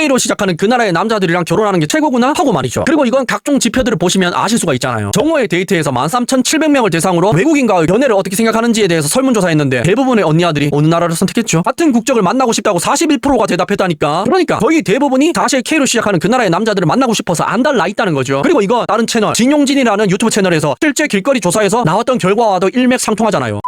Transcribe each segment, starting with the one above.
K로 시작하는 그 나라의 남자들이랑 결혼하는 게 최고구나 하고 말이죠. 그리고 이건 각종 지표들을 보시면 아실 수가 있잖아요. 정오의 데이트에서 13,700명을 대상으로 외국인과의 연애를 어떻게 생각하는지에 대해서 설문조사했는데 대부분의 언니아들이 어느 나라를 선택했죠? 같은 국적을 만나고 싶다고 41%가 대답했다니까. 그러니까 거의 대부분이 다시 K로 시작하는 그 나라의 남자들을 만나고 싶어서 안 달라 있다는 거죠. 그리고 이거 다른 채널 진용진이라는 유튜브 채널에서 실제 길거리 조사에서 나왔던 결과와도 일맥상통하잖아요.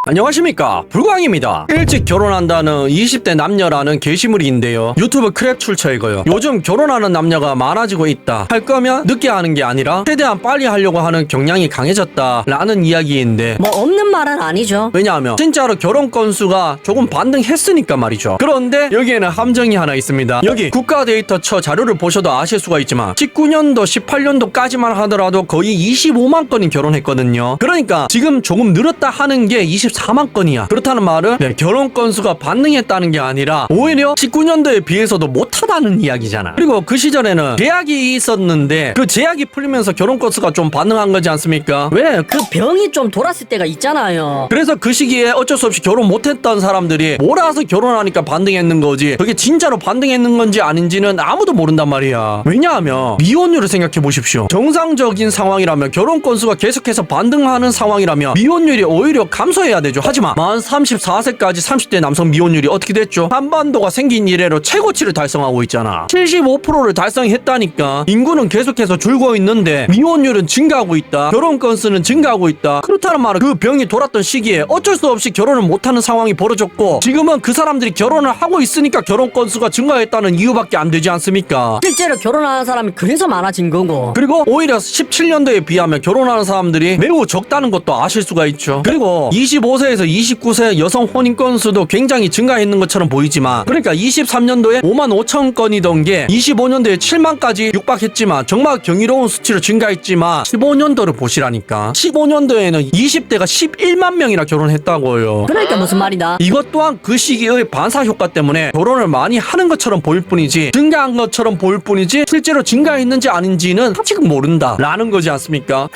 안녕하십니까, 불광입니다. 일찍 결혼한다는 20대 남녀라는 게시물인데요, 유튜브 크랩 출처이고요. 요즘 결혼하는 남녀가 많아지고 있다. 할 거면 늦게 하는 게 아니라 최대한 빨리 하려고 하는 경향이 강해졌다 라는 이야기인데, 뭐 없는 말은 아니죠. 왜냐하면 진짜로 결혼 건수가 조금 반등했으니까 말이죠. 그런데 여기에는 함정이 하나 있습니다. 여기 국가데이터처 자료를 보셔도 아실 수가 있지만 19년도 18년도까지만 하더라도 거의 25만 건이 결혼했거든요. 그러니까 지금 조금 늘었다 하는 게 24만 건이야. 그렇다는 말은 결혼 건수가 반등했다는 게 아니라 오히려 19년도에 비해서도 못하다는 이야기잖아. 그리고 그 시절에는 제약이 있었는데 그 제약이 풀리면서 결혼 건수가 좀 반등한 거지 않습니까? 왜? 그 병이 좀 돌았을 때가 있잖아요. 그래서 그 시기에 어쩔 수 없이 결혼 못했던 사람들이 몰아서 결혼하니까 반등했는 거지, 그게 진짜로 반등했는 건지 아닌지는 아무도 모른단 말이야. 왜냐하면 미혼율을 생각해 보십시오. 정상적인 상황이라면, 결혼 건수가 계속해서 반등하는 상황이라면 미혼율이 오히려 감소해야 되죠. 하지만 만 34세까지 30대 남성 미혼율이 어떻게 됐죠? 한반도가 생긴 이래로 최고치를 달성하고 있잖아. 75%를 달성했다니까. 인구는 계속해서 줄고 있는데 미혼율은 증가하고 있다, 결혼 건수는 증가하고 있다. 그렇다는 말은 그 병이 돌았던 시기에 어쩔 수 없이 결혼을 못하는 상황이 벌어졌고, 지금은 그 사람들이 결혼을 하고 있으니까 결혼 건수가 증가했다는 이유밖에 안 되지 않습니까? 실제로 결혼하는 사람이 그래서 많아진 거고, 그리고 오히려 17년도에 비하면 결혼하는 사람들이 매우 적다는 것도 아실 수가 있죠. 그리고 25세에서 29세 여성 혼인 건수도 굉장히 증가했는 것처럼 보이지만, 그러니까 23년도에 5만 5천 건이던 게 25년도에 7만까지 육박했지만 정말 경이로운 수치로 증가했지만, 15년도를 보시라니까. 15년도에는 20대가 11만 명이나 결혼했다고요. 그러니까 무슨 말이다. 이것 또한 그 시기의 반사 효과 때문에 결혼을 많이 하는 것처럼 보일 뿐이지, 증가한 것처럼 보일 뿐이지 실제로 증가했는지 아닌지는 아직은 모른다 라는 거지 않습니까?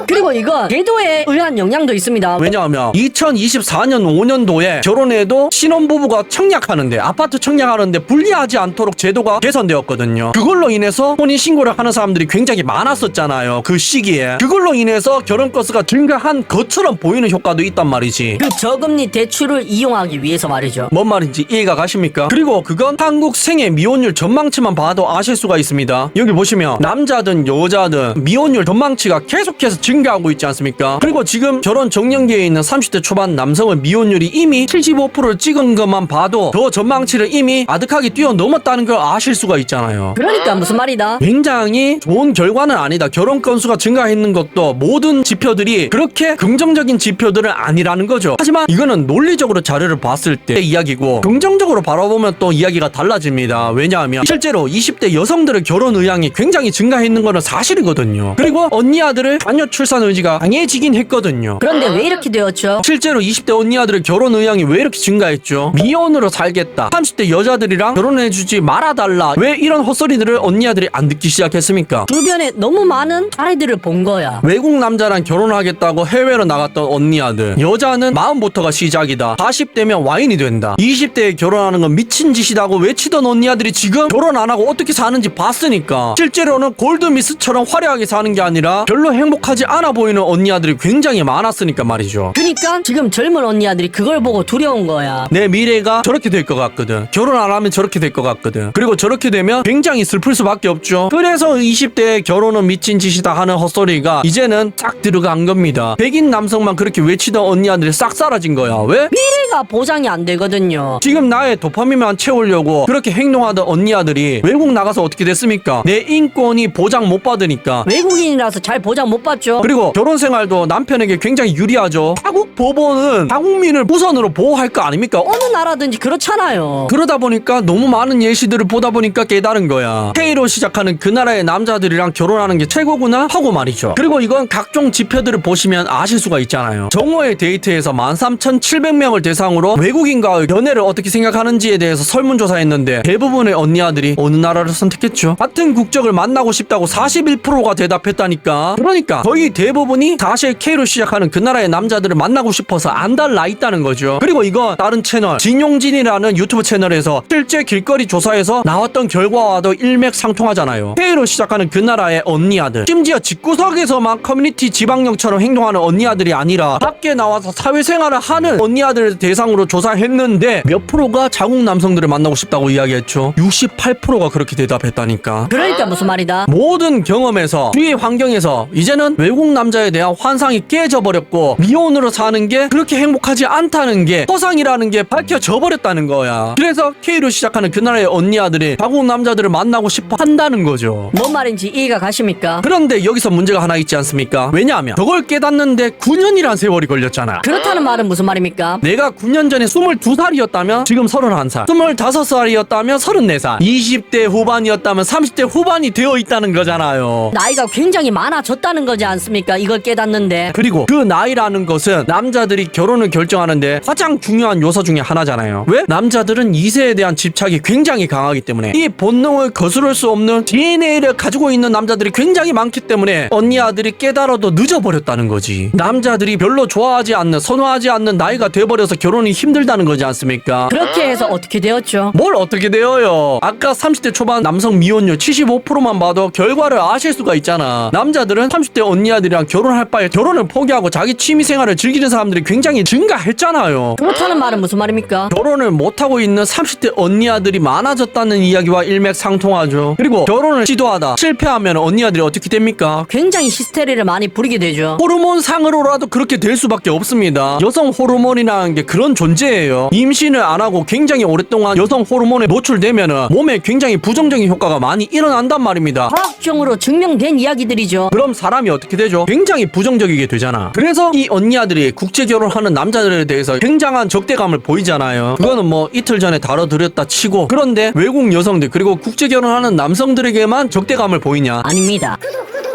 그리고 이건 제도에 의한 영향도 있습니다. 왜냐하면 2024년 5년도에 결혼해도 신혼부부가 청약하는데, 아파트 청약하는데 불리하지 않도록 제도가 개선되었거든요. 그걸로 인해서 혼인신고를 하는 사람들이 굉장히 많았었잖아요, 그 시기에. 그걸로 인해서 결혼 건수가 증가한 것처럼 보이는 효과도 있단 말이지. 그 저금리 대출을 이용하기 위해서 말이죠. 뭔 말인지 이해가 가십니까? 그리고 그건 한국 생애 미혼율 전망치만 봐도 아실 수가 있습니다. 여기 보시면 남자든 여자든 미혼율 전망치가 계속해서 증가하고 있지 않습니까? 그리고 지금 결혼 정년기에 있는 30대 초반 남성의 미혼율이 이미 75%를 찍은 것만 봐도 그 전망치를 이미 아득하게 뛰어넘었다는 걸 아실 수가 있잖아요. 그러니까 무슨 말이다. 굉장히 좋은 결과는 아니다. 결혼 건수가 증가했는 것도 모든 지표들이 그렇게 긍정적인 지표들은 아니라는 거죠. 하지만 이거는 논리적으로 자료를 봤을 때 이야기고, 긍정적으로 바라보면 또 이야기가 달라집니다. 왜냐하면 실제로 20대 여성들의 결혼 의향이 굉장히 증가했는 거는 사실이거든요. 그리고 언니 아들의 자녀 출산 의지가 강해지긴 했거든요. 그런데 왜 이렇게 되었죠? 실제로 20대 언니 아들의 결혼 의향이 왜 이렇게 증가했죠? 미혼으로 살겠다, 30대 여자들이랑 결혼해주지 말아달라, 왜 이런 헛소리들을 언니 아들이 안 듣기 시작했습니까? 주변에 너무 많은 사례들을 본 거야. 외국 남자랑 결혼하겠다고 해외로 나갔던 언니 아들, 여자는 마음부터가 시작이다, 40대면 와인이 된다, 20대에 결혼하는 건 미친 짓이다고 외치던 언니 아들이 지금 결혼 안 하고 어떻게 사는지 봤으니까, 실제로는 골드미스처럼 화려하게 사는 게 아니라 별로 행복하지 않아 보이는 언니 아들이 굉장히 많았으니까 말이죠. 그러니까 지금 젊은 언니아들이 그걸 보고 두려운 거야. 내 미래가 저렇게 될 것 같거든, 결혼 안 하면 저렇게 될 것 같거든, 그리고 저렇게 되면 굉장히 슬플 수밖에 없죠. 그래서 20대에 결혼은 미친 짓이다 하는 헛소리가 이제는 싹 들어간 겁니다. 백인 남성만 그렇게 외치던 언니 아들이 싹 사라진 거야. 왜? 미래가 보장이 안 되거든요. 지금 나의 도파민만 채우려고 그렇게 행동하던 언니 아들이 외국 나가서 어떻게 됐습니까? 내 인권이 보장 못 받으니까. 외국인이라서 잘 보장 못 받죠. 그리고 결혼 생활도 남편에게 굉장히 유리하죠. 타국 법원은 타국민을 우선으로 보호할 거 아닙니까? 어느 나라든지 그렇잖아요. 그러다 보니까 너무 많은 예시들을 보다 보니까 깨달은 거야. K로 시작하는 그 나라의 남자들이랑 결혼하는 게 최고구나 하고 말이죠. 그리고 이건 각종 지표들을 보시면 아실 수가 있잖아요. 정오의 데이트에서 13,700명을 대상으로 외국인과의 연애를 어떻게 생각하는지에 대해서 설문조사했는데 대부분의 언니 아들이 어느 나라를 선택했죠? 같은 국적을 만나고 싶다고 41%가 대답했다니까. 그러니까 거의 대부분이 다시 K로 시작하는 그 나라의 남자들을 만나고 싶어서 안달나 있다는 거죠. 그리고 이건 다른 채널 진용진이라는 유튜브 채널에서 실제 길거리 조사에서 나왔던 결과와도 일맥상통하잖아요. K로 시작하는 그 나라의 언니 아들, 심지어 집구석에서만 커뮤니티 지방령처럼 행동하는 언니 아들이 아니라 밖에 나와서 사회생활을 하는 언니 아들을 대상으로 조사했는데 몇 프로가 자국 남성들을 만나고 싶다고 이야기했죠? 68%가 그렇게 대답했다니까. 그러니까 무슨 말이다. 모든 경험에서 주위 환경에서 이제는 외국 남자에 대한 환상이 깨져버렸고 미혼으로 사는 게 그렇게 행복하지 않다는 게 허상이라는 게 밝혀져 버렸다는 거야. 그래서 K로 시작하는 그 나라의 언니 아들이 자국 남자들을 만나고 싶어 한다는 거죠. 뭔 말인지 이해가 가십니까? 그런데 여기서 문제가 하나 있지 않습니까? 왜냐하면 저걸 깨닫는데 9년이란 세월이 걸렸잖아. 그렇다는 말은 무슨 말입니까? 내가 9년 전에 22살이었다면 지금 31살, 25살이었다면 34살, 20대 후반이었다면 30대 후반이 되어 있다는 거잖아요. 나이가 굉장히 많아졌다는 거지 않습니까? 이걸 깨닫는데. 그리고 그 나이라는 것은 남자들이 결혼을 결정하는데 가장 중요한 요소 중에 하나잖아요. 왜? 남자들은 이세에 대한 집착이 굉장히 강하기 때문에 이 본능을 거스를 수 없는 DNA를 가지고 있는 남자들이 굉장히 많기 때문에 언니 아들이 깨달아도 늦어버렸다는 거지. 남자들이 별로 좋아하지 않는, 선호하지 않는 나이가 돼버려서 결혼이 힘들다는 거지 않습니까? 그렇게 해서 어떻게 되었죠? 뭘 어떻게 되어요? 아까 30대 초반 남성 미혼율 75%만 봐도 결과를 아실 수가 있잖아. 남자들은 30대 언니 아들이랑 결혼할 바에 결혼을 포기하고 자기 취미생활을 즐기는 사람들이 굉장히 증가했잖아요. 그렇다는 말은 무슨 말입니까? 결혼을 못하고 있는 30대 언니 아들이 많아졌다는 이야기와 일맥상통하죠. 그리고 결혼을 시도하다 실패하면 언니 아들이 어떻게 됩니까? 굉장히 히스테리를 많이 부리게 되죠. 호르몬상으로라도 그렇게 될 수밖에 없습니다. 여성 호르몬이라는 게 그런 존재예요. 임신을 안 하고 굉장히 오랫동안 여성 호르몬에 노출되면 몸에 굉장히 부정적인 효과가 많이 일어난단 말입니다. 과학적으로 증명된 이야기들이죠. 그럼 사람이 어떻게 되죠? 굉장히 부정적이게 되잖아. 그래서 이 언니 아들이 국제 결혼하는 남자들에 대해서 굉장한 적대감을 보이잖아요. 그거는 뭐 이틀 전에 다뤄드렸다 치고, 그런데 외국 여성들 그리고 국제 결혼하는 남성들에게만 적대감을 보이냐? 아닙니다.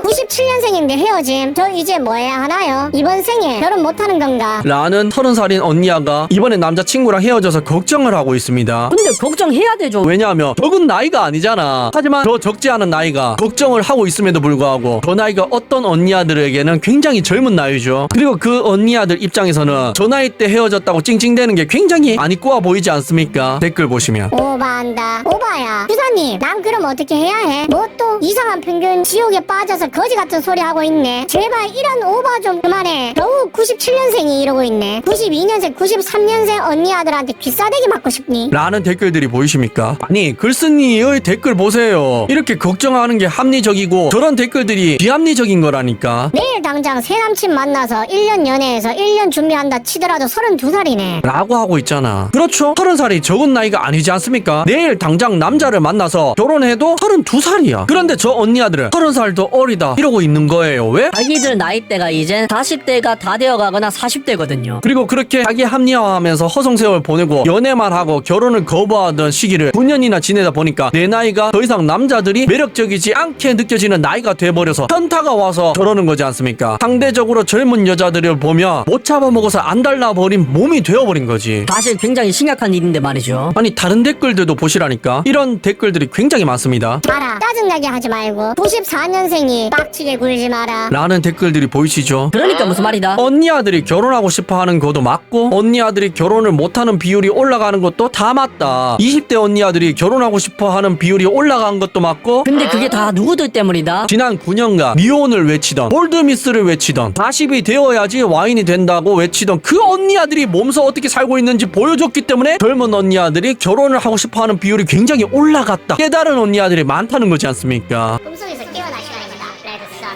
97년생인데 헤어짐. 저 이제 뭐 해야 하나요? 이번 생에 결혼 못하는 건가? 라는 30살인 언니아가 이번에 남자친구랑 헤어져서 걱정을 하고 있습니다. 근데 걱정해야 되죠. 왜냐하면 적은 나이가 아니잖아. 하지만 저 적지 않은 나이가 걱정을 하고 있음에도 불구하고 저 나이가 어떤 언니 아들에게는 굉장히 젊은 나이죠. 그리고 그 언니 아들 입장에서는 저 나이 때 헤어졌다고 찡찡대는 게 굉장히 많이 꼬아 보이지 않습니까? 댓글 보시면. 오바한다. 오바야. 주사님, 난 그럼 어떻게 해야 해? 뭐 또 이상한 평균 지옥에 빠져서 거지 같은 소리 하고 있네. 제발 이런 오바 좀 그만해. 겨우 97년생이 이러고 있네. 92년생, 93년생 언니 아들한테 귀싸대기 맞고 싶니? 라는 댓글들이 보이십니까? 아니, 글쓴이의 댓글 보세요. 이렇게 걱정하는 게 합리적이고 저런 댓글들이 비합리적인 거라니까. 내일 당장 새 남친 만나서 1년 연애해서 1년 준비한다 치더라도 32살이네. 라고 하고 있잖아. 그렇죠? 30살이 적은 나이가 아니지 않습니까? 내일 당장 남자를 만나서 결혼해도 32살이야. 그런데 저 언니 아들은 30살도 어리다 이러고 있는 거예요. 왜? 자기들 나이대가 이제 40대가 다 되어가거나 40대거든요. 그리고 그렇게 자기 합리화하면서 허송세월 보내고 연애만 하고 결혼을 거부하던 시기를 9년이나 지내다 보니까 내 나이가 더 이상 남자들이 매력적이지 않게 느껴지는 나이가 돼버려서 현타가 와서 저러는 거지 않습니까? 상대적으로 젊은 여자들을 보며 못 잡아먹어서 안달나버린 몸이 되어버린 거지. 사실 굉장히 심각한 일인데 말이죠. 아니, 다른 댓글들도 보시라니까. 이런 댓글들이 굉장히 많습니다. 마라. 짜증나게 하지 말고 94년생이 빡치게 굴지 마라. 라는 댓글들이 보이시죠? 그러니까 무슨 말이다. 언니 아들이 결혼하고 싶어 하는 것도 맞고 언니 아들이 결혼을 못하는 비율이 올라가는 것도 다 맞다. 20대 언니 아들이 결혼하고 싶어 하는 비율이 올라간 것도 맞고, 근데 그게 다 누구들 때문이다. 지난 9년간 미혼을 외치던 올드미스를 외치던 40이 되어야지 와인이 된다고 외치던 그 언니 아들이 몸소 어떻게 살고 있는지 보여줬기 때문에 젊은 언니 아들이 결혼을 하고 싶어 하는 비율이 굉장히 올라갔다. 깨달은 언니 아들이 많다는 거지 않습니까? 꿈속에서 깨어나 시간입니다. 레드 선.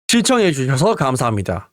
시청해 주셔서 감사합니다.